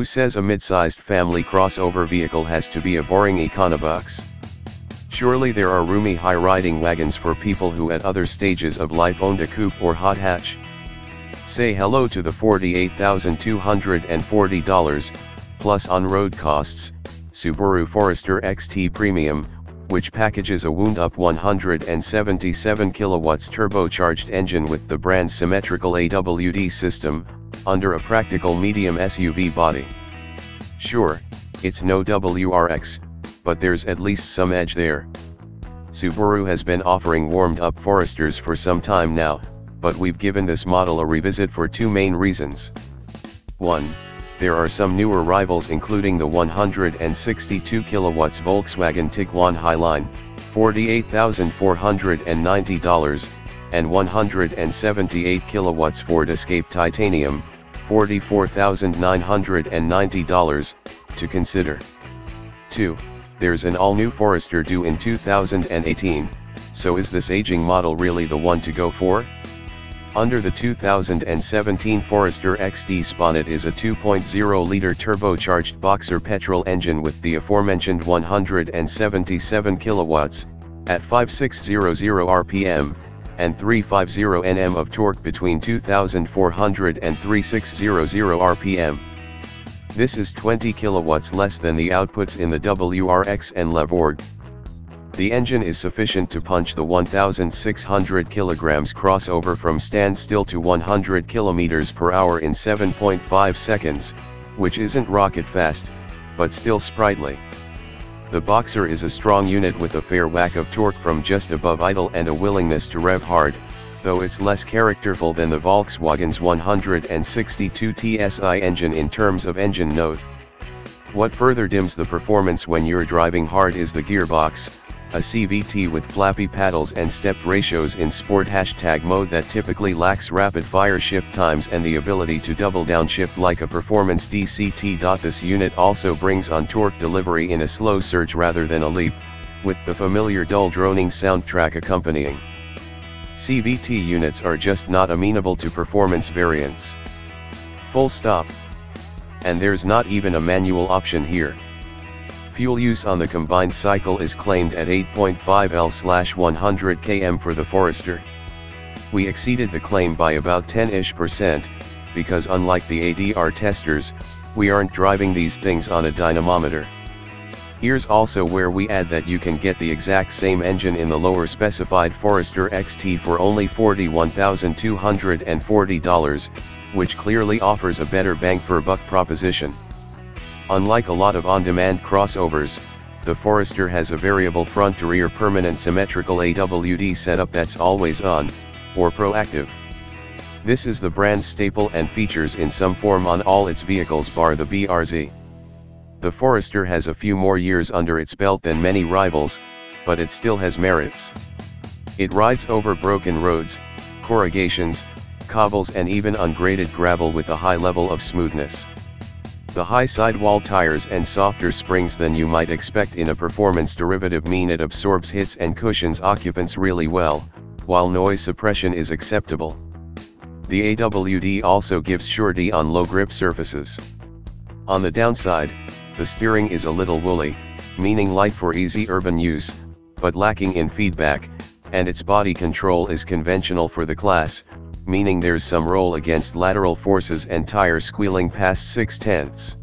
says a mid-sized family crossover vehicle has to be a boring econobox? Surely there are roomy high-riding wagons for people who at other stages of life owned a coupe or hot hatch. Say hello to the $48,240, plus on-road costs, Subaru Forester XT Premium, which packages a wound-up 177 kilowatts turbocharged engine with the brand's symmetrical AWD system, under a practical medium SUV body. Sure, it's no WRX, but there's at least some edge there. Subaru has been offering warmed-up Foresters for some time now, but we've given this model a revisit for two main reasons. 1. There are some newer rivals including the 162 kilowatts Volkswagen Tiguan Highline, $48,490, and 178 kilowatts Ford Escape Titanium, $44,990, to consider. 2. There's an all-new Forester due in 2018, so is this aging model really the one to go for? Under the 2017 Forester XT bonnet is a 2.0-liter turbocharged boxer petrol engine with the aforementioned 177 kilowatts, at 5600 rpm, and 350 Nm of torque between 2400 and 3600 rpm. This is 20 kilowatts less than the outputs in the WRX and Levorg. The engine is sufficient to punch the 1,600 kilograms crossover from standstill to 100 kilometers per hour in 7.5 seconds, which isn't rocket fast, but still sprightly. The Boxer is a strong unit with a fair whack of torque from just above idle and a willingness to rev hard, though it's less characterful than the Volkswagen's 162 TSI engine in terms of engine note. What further dims the performance when you're driving hard is the gearbox, a CVT with flappy paddles and step ratios in sport mode that typically lacks rapid-fire shift times and the ability to double downshift like a performance DCT. This unit also brings on torque delivery in a slow surge rather than a leap, with the familiar dull droning soundtrack accompanying. CVT units are just not amenable to performance variants. Full stop. And there's not even a manual option here. Fuel use on the combined cycle is claimed at 8.5 L/100 km for the Forester. We exceeded the claim by about 10-ish%, because unlike the ADR testers, we aren't driving these things on a dynamometer. Here's also where we add that you can get the exact same engine in the lower specified Forester XT for only $41,240, which clearly offers a better bang for buck proposition. Unlike a lot of on-demand crossovers, the Forester has a variable front-to-rear permanent symmetrical AWD setup that's always on, or proactive. This is the brand's staple and features in some form on all its vehicles bar the BRZ. The Forester has a few more years under its belt than many rivals, but it still has merits. It rides over broken roads, corrugations, cobbles and even ungraded gravel with a high level of smoothness. The high sidewall tires and softer springs than you might expect in a performance derivative mean it absorbs hits and cushions occupants really well, while noise suppression is acceptable. The AWD also gives surety on low grip surfaces. On the downside, the steering is a little woolly, meaning light for easy urban use, but lacking in feedback, and its body control is conventional for the class, meaning there's some roll against lateral forces and tire squealing past 6/10.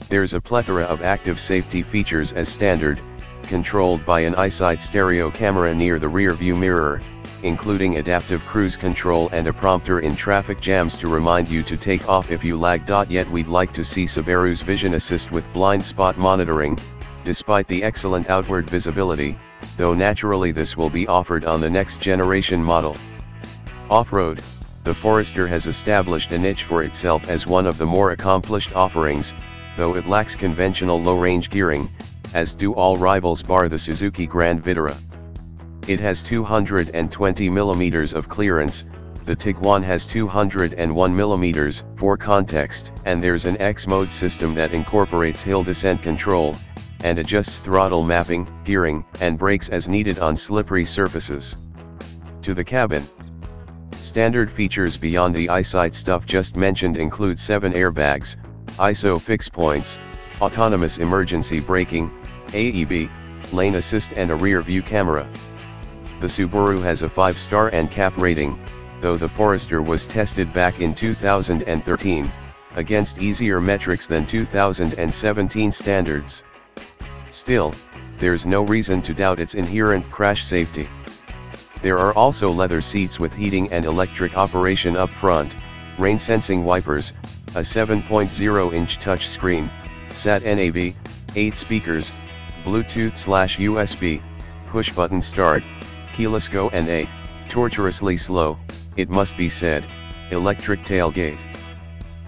There's a plethora of active safety features as standard, controlled by an eyesight stereo camera near the rear view mirror, including adaptive cruise control and a prompter in traffic jams to remind you to take off if you lag. Yet we'd like to see Subaru's Vision Assist with blind spot monitoring, despite the excellent outward visibility, though naturally this will be offered on the next generation model. Off-road, the Forester has established a niche for itself as one of the more accomplished offerings, though it lacks conventional low-range gearing, as do all rivals bar the Suzuki Grand Vitara. It has 220 mm of clearance, the Tiguan has 201 mm, for context, and there's an X-mode system that incorporates hill descent control, and adjusts throttle mapping, gearing, and brakes as needed on slippery surfaces. To the cabin. Standard features beyond the eyesight stuff just mentioned include 7 airbags, ISO fix points, autonomous emergency braking, AEB, lane assist and a rear view camera. The Subaru has a 5-star NCAP rating, though the Forester was tested back in 2013, against easier metrics than 2017 standards. Still, there's no reason to doubt its inherent crash safety. There are also leather seats with heating and electric operation up front, rain-sensing wipers, a 7.0-inch touchscreen, sat-nav, 8 speakers, Bluetooth/USB, push-button start, keyless go and a, torturously slow, it must be said, electric tailgate.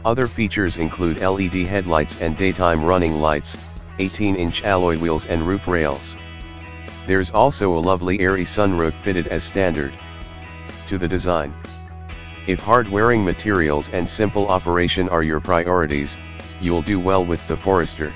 Other features include LED headlights and daytime running lights, 18-inch alloy wheels and roof rails. There's also a lovely airy sunroof fitted as standard. To the design. If hard-wearing materials and simple operation are your priorities, you'll do well with the Forester.